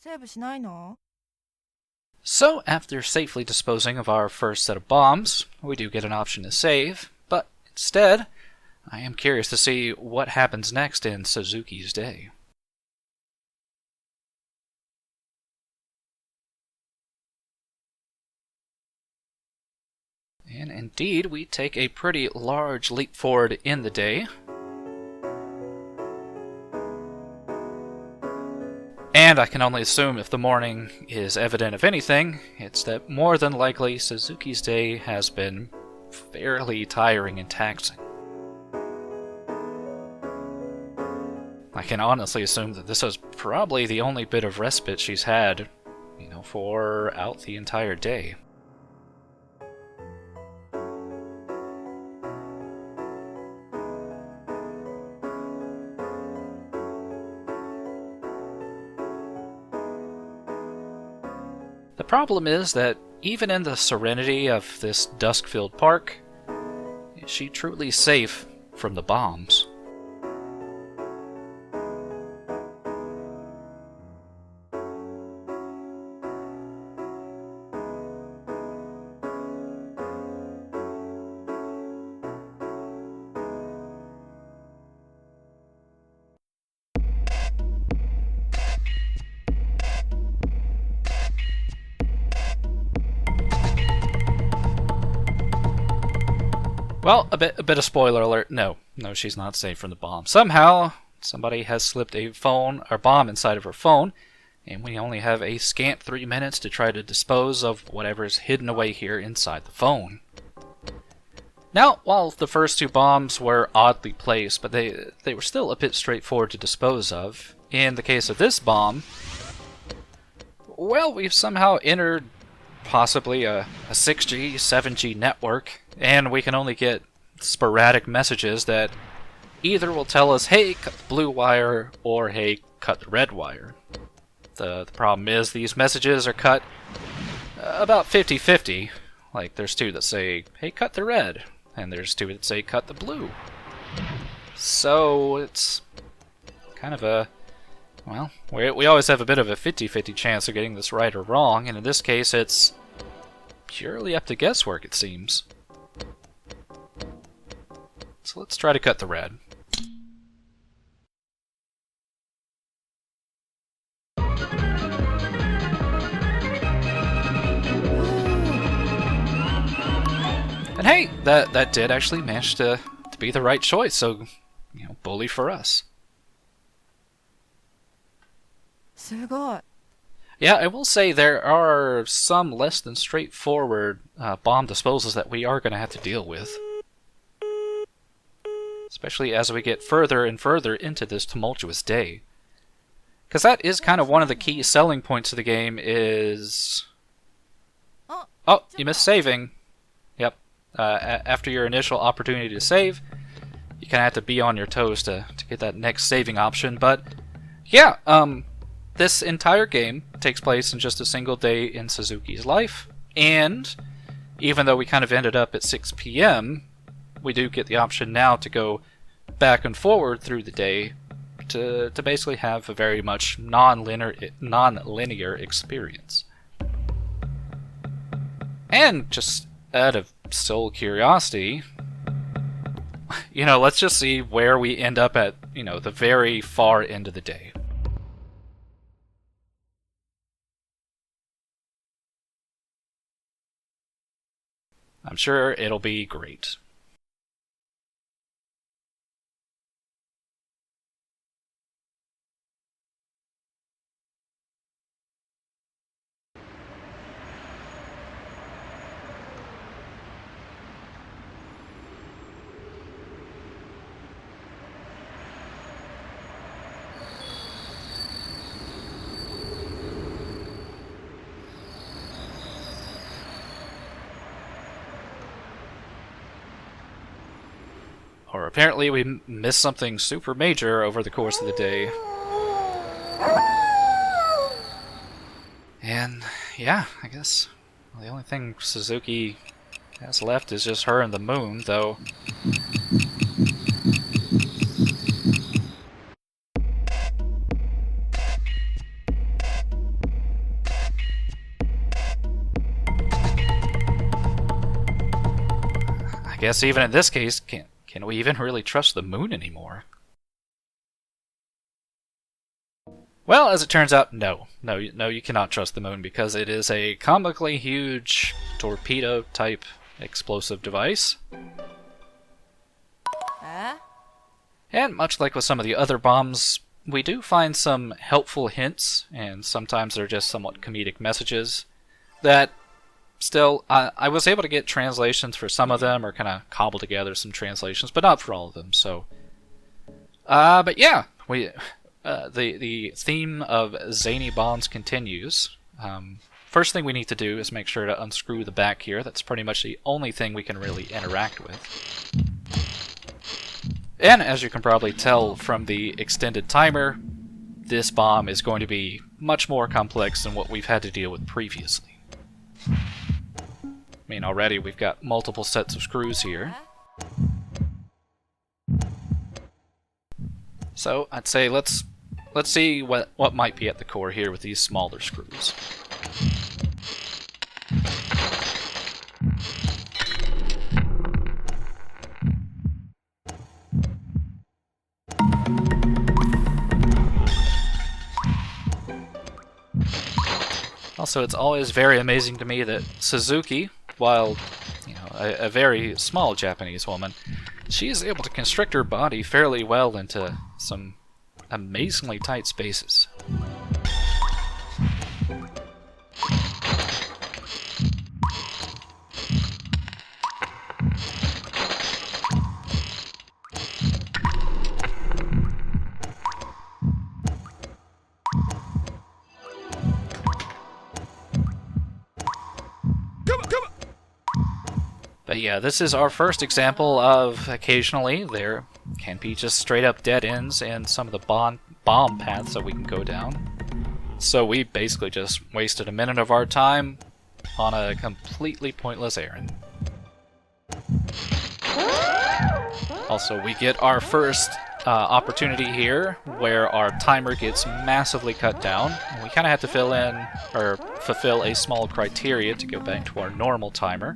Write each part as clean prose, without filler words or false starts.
セーブしないの？ So, after safely disposing of our first set of bombs, we do get an option to save, but instead, I am curious to see what happens next in Suzuki's day. And indeed, we take a pretty large leap forward in the day. And I can only assume if the morning is evident of anything, it's that more than likely Suzuki's day has been fairly tiring and taxing. I can honestly assume that this is probably the only bit of respite she's had, for out the entire day. The problem is that even in the serenity of this dusk-filled park, is she truly safe from the bombs? Well, a bit of spoiler alert. No, she's not safe from the bomb. Somehow, somebody has slipped a phone or bomb inside of her phone, and we only have a scant 3 minutes to try to dispose of whatever is hidden away here inside the phone. Now, while the first two bombs were oddly placed, but they were still a bit straightforward to dispose of. In the case of this bomb, well, we've somehow entered possibly a 6G, 7G network, and we can only get sporadic messages that either will tell us, hey, cut the blue wire, or hey, cut the red wire. The problem is these messages are cut about 50-50. Like, there's two that say, hey, cut the red, and there's two that say, cut the blue. So, it's kind of a... well, we always have a bit of a 50-50 chance of getting this right or wrong, and in this case it's purely up to guesswork, it seems. So let's try to cut the red. And hey, that did actually manage to be the right choice, so, bully for us. すごい。 Yeah, I will say there are some less than straightforward bomb disposals that we are going to have to deal with. Especially as we get further and further into this tumultuous day. Because that is kind of one of the key selling points of the game is... oh, you missed saving. Yep. After your initial opportunity to save, you kind of have to be on your toes to get that next saving option. But, yeah, this entire game takes place in just a single day in Suzuki's life, and even though we kind of ended up at 6 p.m., we do get the option now to go back and forward through the day to basically have a very much non-linear experience. And just out of sole curiosity, let's just see where we end up at, the very far end of the day. I'm sure it'll be great. Or apparently we missed something super major over the course of the day. And yeah, I guess the only thing Suzuki has left is just her and the moon, though. guess even in this case, can we even really trust the moon anymore? Well, as it turns out, no, you cannot trust the moon because it is a comically huge torpedo-type explosive device. And much like with some of the other bombs, we do find some helpful hints, and sometimes they're just somewhat comedic messages that still, I was able to get translations for some of them, or kind of cobble together some translations, but not for all of them, so... but yeah, the theme of zany bombs continues. First thing we need to do is make sure to unscrew the back here. That's pretty much the only thing we can really interact with. And as you can probably tell from the extended timer, this bomb is going to be much more complex than what we've had to deal with previously. I mean, already we've got multiple sets of screws here. So I'd say let's see what might be at the core here with these smaller screws. Also, it's always very amazing to me that Suzuki, while a very small Japanese woman, she is able to constrict her body fairly well into some amazingly tight spaces. But yeah, this is our first example of occasionally there can be just straight up dead ends in some of the bomb paths that we can go down. So we basically just wasted a minute of our time on a completely pointless errand. Also, we get our first opportunity here where our timer gets massively cut down. And we kind of have to fill in, or fulfill a small criteria to go back to our normal timer.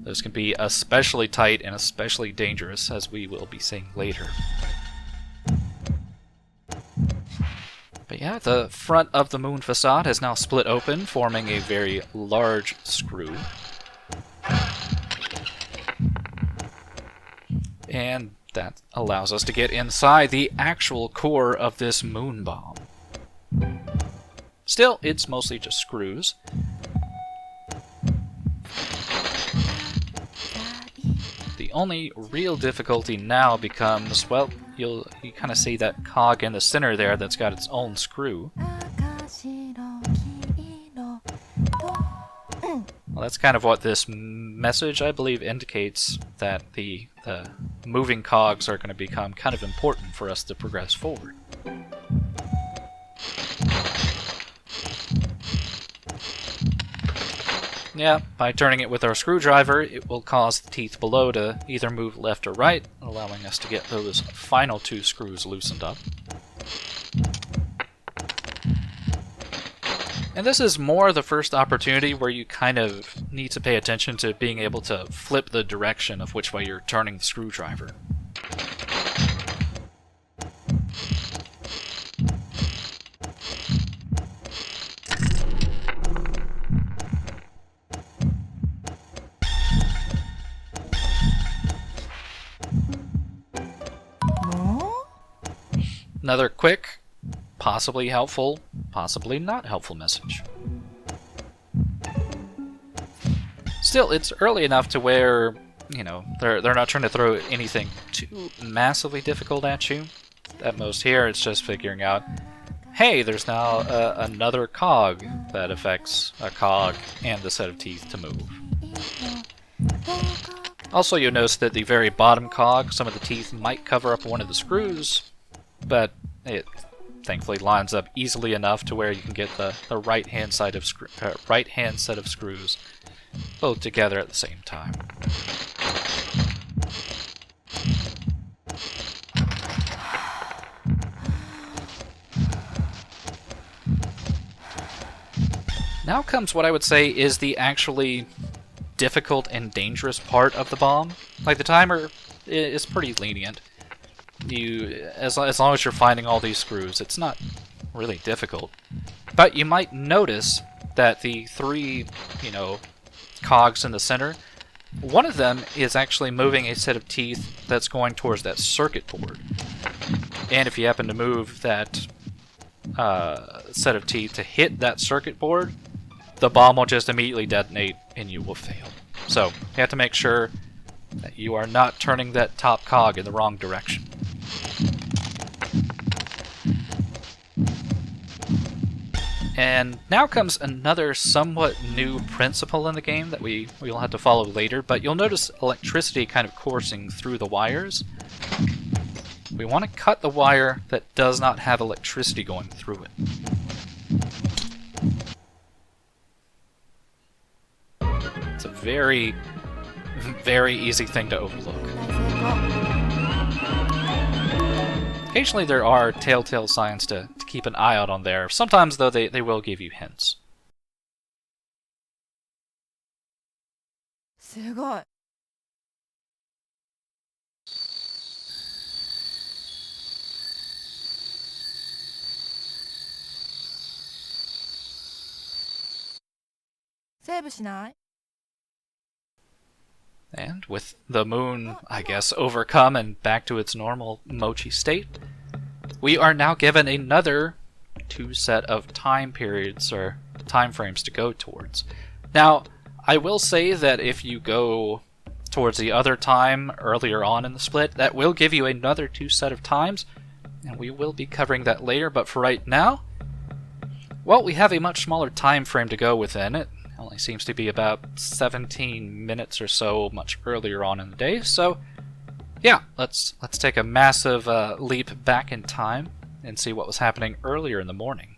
Those can be especially tight and especially dangerous, as we will be seeing later. But yeah, the front of the moon facade has now split open, forming a very large screw. And that allows us to get inside the actual core of this moon bomb. Still, it's mostly just screws. The only real difficulty now becomes, well, you kind of see that cog in the center there that's got its own screw. Well, that's kind of what this message, I believe, indicates, that the moving cogs are going to become kind of important for us to progress forward. Yeah, by turning it with our screwdriver, it will cause the teeth below to either move left or right, allowing us to get those final two screws loosened up. And this is more the first opportunity where you kind of need to pay attention to being able to flip the direction of which way you're turning the screwdriver. Another quick, possibly helpful, possibly not helpful message. Still, it's early enough to where, they're not trying to throw anything too massively difficult at you. At most here, it's just figuring out, hey, there's now another cog that affects a cog and the set of teeth to move. Also, you'll notice that the very bottom cog, some of the teeth might cover up one of the screws, but it thankfully lines up easily enough to where you can get the right-hand set of screws both together at the same time. Now comes what I would say is the actually difficult and dangerous part of the bomb. Like, the timer is pretty lenient. As long as you're finding all these screws, it's not really difficult. But you might notice that the three, cogs in the center, one of them is actually moving a set of teeth that's going towards that circuit board. And if you happen to move that set of teeth to hit that circuit board, the bomb will just immediately detonate and you will fail. So you have to make sure that you are not turning that top cog in the wrong direction. And now comes another somewhat new principle in the game that we will have to follow later, but you'll notice electricity kind of coursing through the wires. We want to cut the wire that does not have electricity going through it. It's a very, very easy thing to overlook. Occasionally there are telltale signs to keep an eye out on there. Sometimes, though, they will give you hints. すごい。セーブしない？ And with the moon, I guess, overcome and back to its normal mochi state, we are now given another 2 set of time periods or time frames to go towards. Now, I will say that if you go towards the other time earlier on in the split, that will give you another 2 set of times, and we will be covering that later, but for right now, well, we have a much smaller time frame to go within. It only seems to be about 17 minutes or so much earlier on in the day, so yeah, let's take a massive leap back in time and see what was happening earlier in the morning.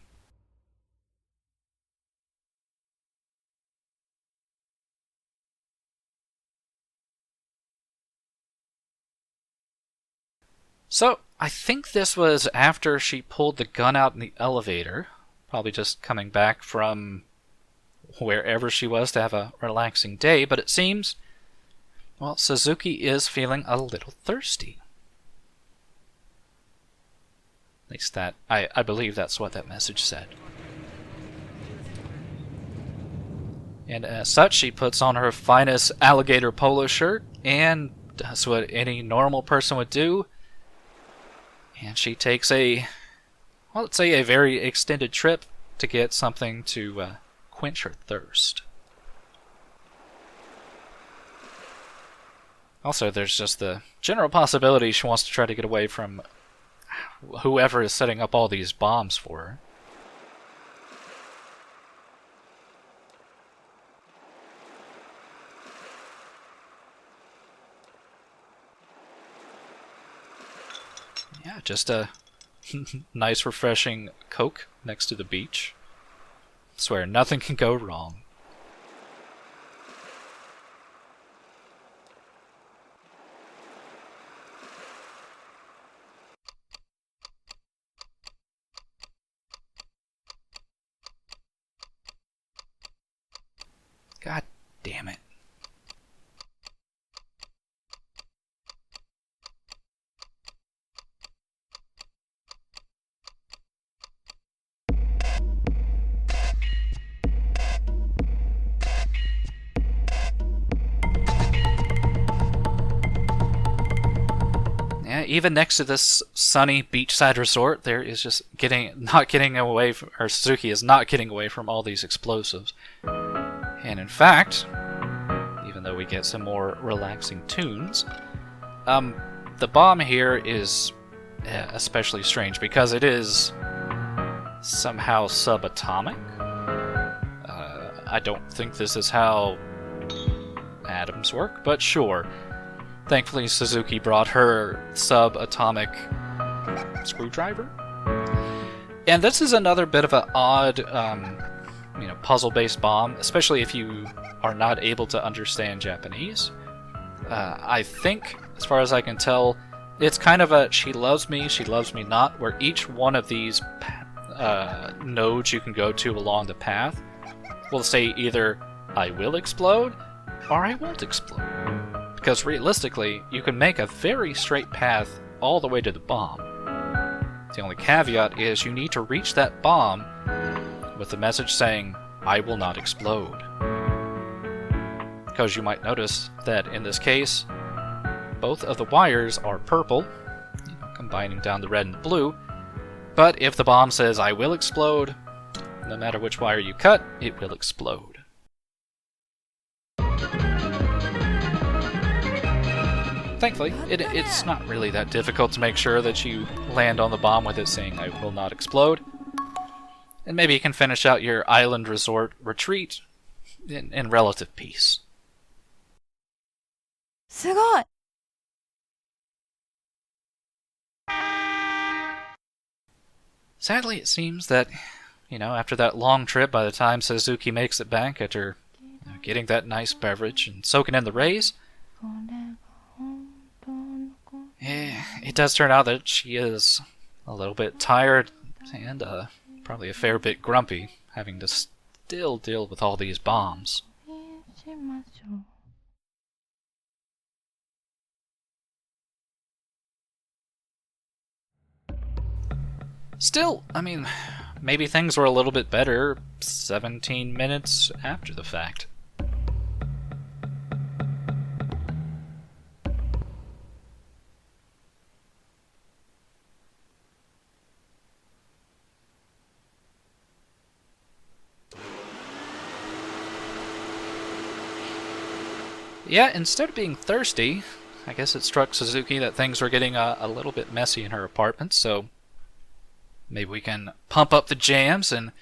So, I think this was after she pulled the gun out in the elevator, probably just coming back from wherever she was to have a relaxing day, but it seems, well, Suzuki is feeling a little thirsty. At least that, I believe that's what that message said. And as such, she puts on her finest alligator polo shirt and does what any normal person would do. And she takes a, well, let's say a very extended trip to get something to quench her thirst. Also, there's just the general possibility she wants to try to get away from whoever is setting up all these bombs for her. Yeah, just a nice refreshing Coke next to the beach. I swear, nothing can go wrong. God damn it. Yeah, even next to this sunny beachside resort, there is just not getting away from, or Suzuki is not getting away from all these explosives. And in fact, even though we get some more relaxing tunes, the bomb here is especially strange because it is somehow subatomic. I don't think this is how atoms work, but sure. Thankfully, Suzuki brought her subatomic screwdriver. And this is another bit of an odd, puzzle-based bomb, especially if you are not able to understand Japanese. I think, as far as I can tell, it's kind of a she loves me not, where each one of these nodes you can go to along the path will say either I will explode or I won't explode. Because realistically, you can make a very straight path all the way to the bomb. The only caveat is you need to reach that bomb with the message saying, I will not explode. Because you might notice that in this case, both of the wires are purple, combining down the red and the blue, but if the bomb says I will explode, no matter which wire you cut, it will explode. Thankfully, it's not really that difficult to make sure that you land on the bomb with it saying I will not explode. And maybe you can finish out your island resort retreat in relative peace. すごい Sadly, it seems that, after that long trip, by the time Suzuki makes it back after getting that nice beverage and soaking in the rays, it does turn out that she is a little bit tired and probably a fair bit grumpy, having to still deal with all these bombs. Still, maybe things were a little bit better 17 minutes after the fact. Yeah, instead of being thirsty, I guess it struck Suzuki that things were getting a little bit messy in her apartment, so maybe we can pump up the jams and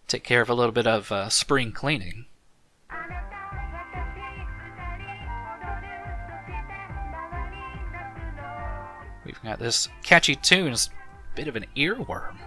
take care of a little bit of spring cleaning. We've got this catchy tune, it's a bit of an earworm.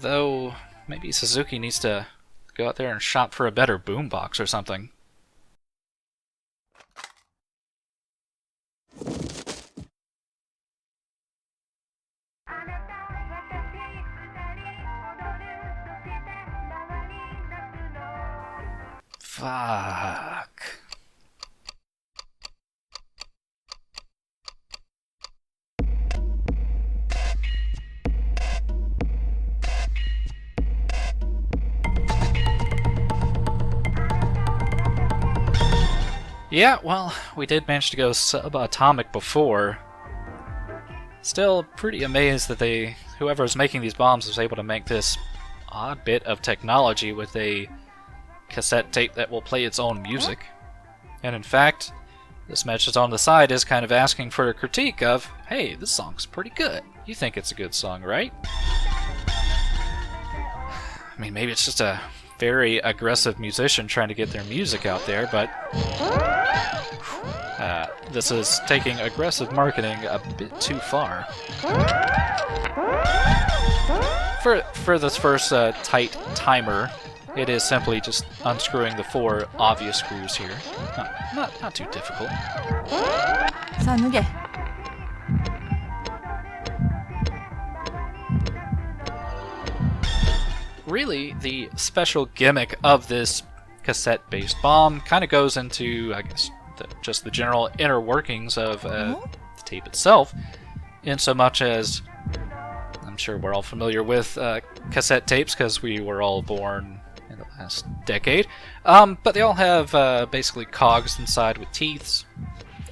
Though, maybe Suzuki needs to go out there and shop for a better boombox or something. Fuck. Yeah, well, we did manage to go subatomic before. Still pretty amazed that whoever was making these bombs was able to make this odd bit of technology with a cassette tape that will play its own music. And in fact, this message on the side is kind of asking for a critique of, hey, this song's pretty good. You think it's a good song, right? Maybe it's just a very aggressive musician trying to get their music out there, but this is taking aggressive marketing a bit too far. For this first tight timer, it is simply just unscrewing the 4 obvious screws here. Not too difficult. さあ脱げ Really, the special gimmick of this cassette-based bomb kind of goes into, I guess, just the general inner workings of the tape itself, in so much as I'm sure we're all familiar with cassette tapes because we were all born in the last decade, but they all have basically cogs inside with teeths,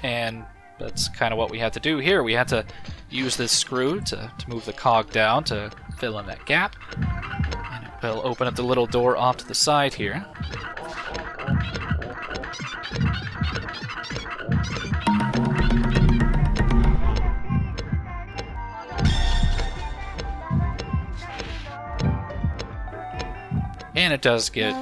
and that's kind of what we had to do here. We had to use this screw to move the cog down to fill in that gap, and it will open up the little door off to the side here. And it does get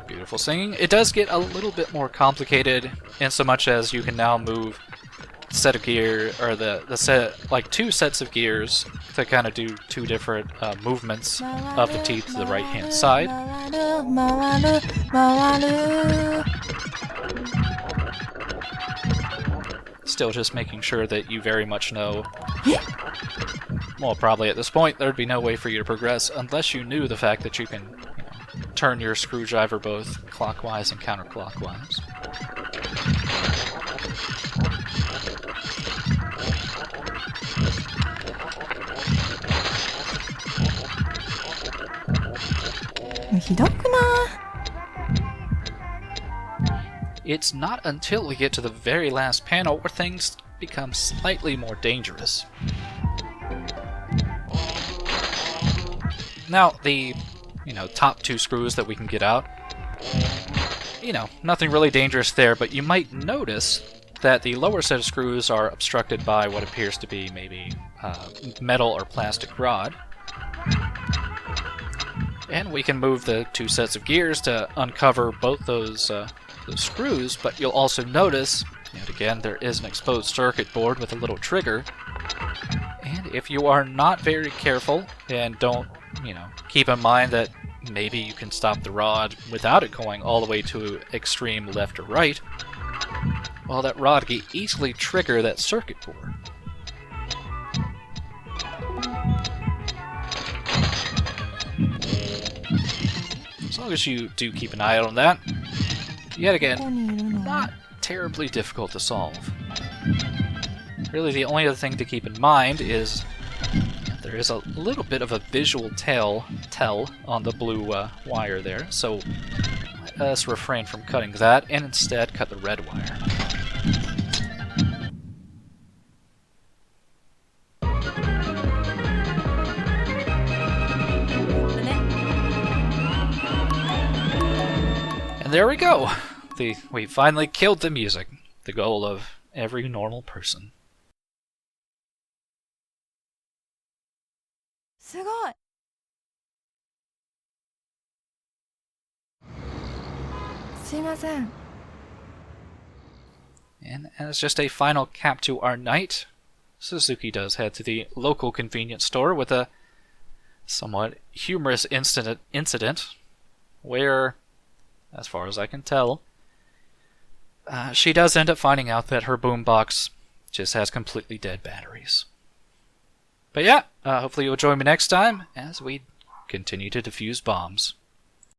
beautiful singing. It does get a little bit more complicated in so much as you can now move set of gear, or the set, like 2 sets of gears to kind of do 2 different movements of the teeth to the right hand side. Still just making sure that you very much know. Well, probably at this point there'd be no way for you to progress unless you knew the fact that you can, turn your screwdriver both clockwise and counterclockwise. It's not until we get to the very last panel where things become slightly more dangerous. Now, the, top 2 screws that we can get out, nothing really dangerous there, but you might notice that the lower set of screws are obstructed by what appears to be maybe metal or plastic rod. And we can move the 2 sets of gears to uncover both those screws, but you'll also notice, yet again, there is an exposed circuit board with a little trigger. And if you are not very careful and don't, keep in mind that maybe you can stop the rod without it going all the way to extreme left or right, well, that rod can easily trigger that circuit board. As long as you do keep an eye out on that, yet again, not terribly difficult to solve. Really, the only other thing to keep in mind is there is a little bit of a visual tell on the blue wire there, so let us refrain from cutting that and instead cut the red wire. And there we go! We finally killed the music, the goal of every normal person. すごい。すいません。 And as just a final cap to our night, Suzuki does head to the local convenience store with a somewhat humorous incident where, as far as I can tell, she does end up finding out that her boombox just has completely dead batteries. But yeah, hopefully you'll join me next time as we continue to defuse bombs.